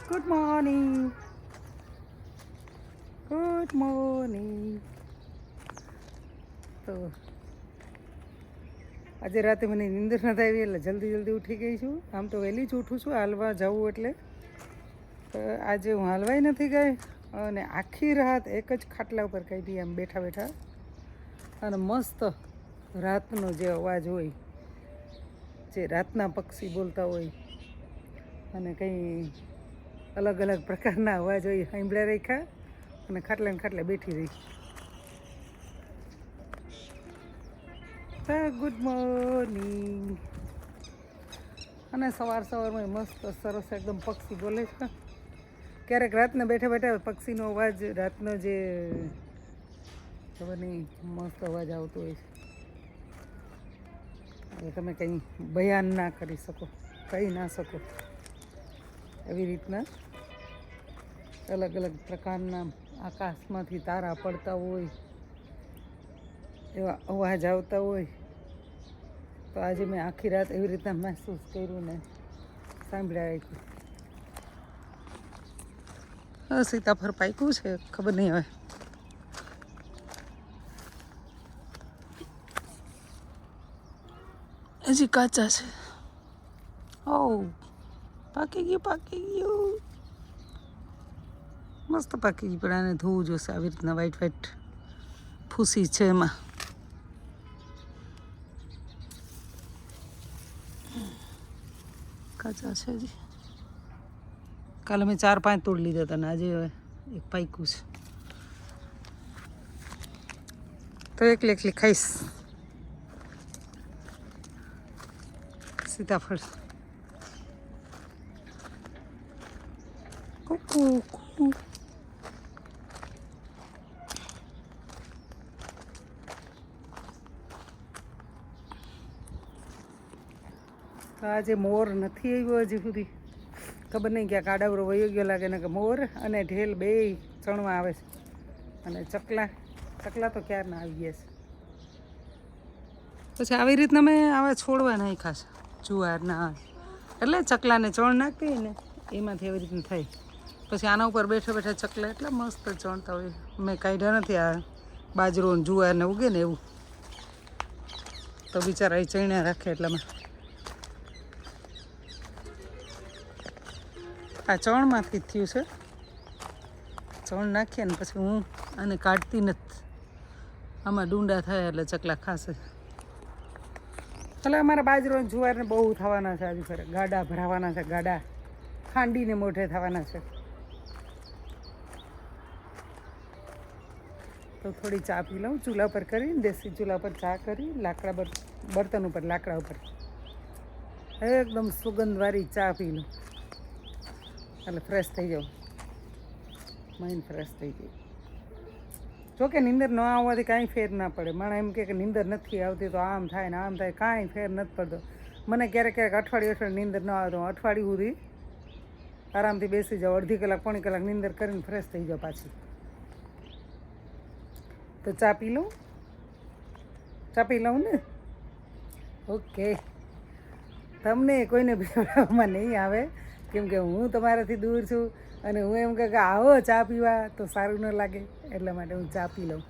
Good morning, good morning. તો આજે રાતે મને નીંદર નથી આવી એટલે જલ્દી ઉઠી ગઈ છું. આમ તો વહેલી જ ઉઠું છું હાલવા જવું એટલે. આજે હું હાલવાય નથી ગઈ અને આખી રાત એક જ ખાટલા ઉપર કાઢી આમ બેઠા બેઠા. અને મસ્ત રાતનો જે અવાજ હોય, જે રાતના પક્ષી બોલતા હોય અને કંઈ અલગ અલગ પ્રકારના અવાજ હોય સાંભળ્યા રાખ્યા અને ખાટલે ને ખાટલે બેઠી રહી. Good morning. અને સવારમાં મસ્ત સરસ એકદમ પક્ષી બોલે છે. ક્યારેક રાતના બેઠા બેઠા પક્ષીનો અવાજ, રાતનો જે ખબર નહીં મસ્ત અવાજ આવતો હોય છે. હવે તમે કંઈ બયાન ના કરી શકો, કહી ના શકો. એવી રીતના અલગ અલગ પ્રકારના આકાશમાંથી તારા પડતા હોય, એવા અવાજ આવતા હોય. તો આજે મેં આખી રાત એવી રીતના મહેસૂસ કર્યું ને સાંભળ્યા રાખ્યું. સીતાફળ પાક્યું છે, ખબર નહીં હવે. હજી કાચા છે. ઓ પાકી ગયું મસ્ત પાકી ગયું. પણ આને ધોવું જોશે. આવી રીતના વ્હાઈટ ફૂસી છે એમાં. કાચા છે હજી. કાલે મેં 4-5 તોડી લીધા હતા ને આજે એક પાક્યું છે. તો એકલી ખાઈશ સીતાફળ. કુકુ તો આજે મોર નથી આવ્યો હજી સુધી. ખબર નહીં ક્યાંક આડાવરો વયો ગયો લાગે ને. કે મોર અને ઢેલ બે ચણવા આવે છે. અને ચકલા તો ક્યારના આવી ગયા છે. પછી આવી રીતના મેં આવા છોડવા નાખ્યા છે જુવારના. એટલે ચકલાને ચણ નાખી ને એમાંથી એવી રીતના થાય. પછી આના ઉપર બેઠા ચકલા એટલા મસ્ત ચણતા હોય. મેં કાઢ્યા નથી. આ બાજરો ને જુવાર ને ઉગે ને એવું તો બિચારા એ ચણ્યા રાખે. એટલામાં આ ચણમાંથી જ થયું છે. ચણ નાખીએ ને પછી હું આને કાઢતી નથી. આમાં ડુંડા થાય એટલે ચકલા ખાશે. એટલે અમારા બાજરો જુવારને બહુ થવાના છે. આજે ફરે ગાડા ભરાવાના છે. ગાડા ખાંડીને મોઢે થવાના છે. તો થોડી ચા પી લઉં ચૂલા પર કરી, દેશી ચૂલા પર ચા કરી, બર્તન ઉપર લાકડા ઉપર એકદમ સુગંધવાળી ચા પી લઉં એટલે ફ્રેશ થઈ જાઉં. માઇન્ડ ફ્રેશ થઈ ગયું. જોકે નીંદર ન આવવાથી કાંઈ ફેર ના પડે. માણસ એમ કે નીંદર નથી આવતી તો આમ થાય ને આમ થાય, કાંઈ ફેર નથી પડતો. મને ક્યારેક અઠવાડિયું નીંદર ન આવે તો અઠવાડિયું સુધી આરામથી બેસી જાઉં. અડધી કલાક પોણી કલાક નીંદર કરીને ફ્રેશ થઈ જાઉં પાછી. તો ચા પી લઉં ને. ઓકે. તમને કોઈને પીવડાવવામાં નહીં આવે કેમ કે હું તમારાથી દૂર છું. અને હું એમ કહું કે આવો ચા પીવા તો સારું ન લાગે. એટલા માટે હું ચા પી લઉં.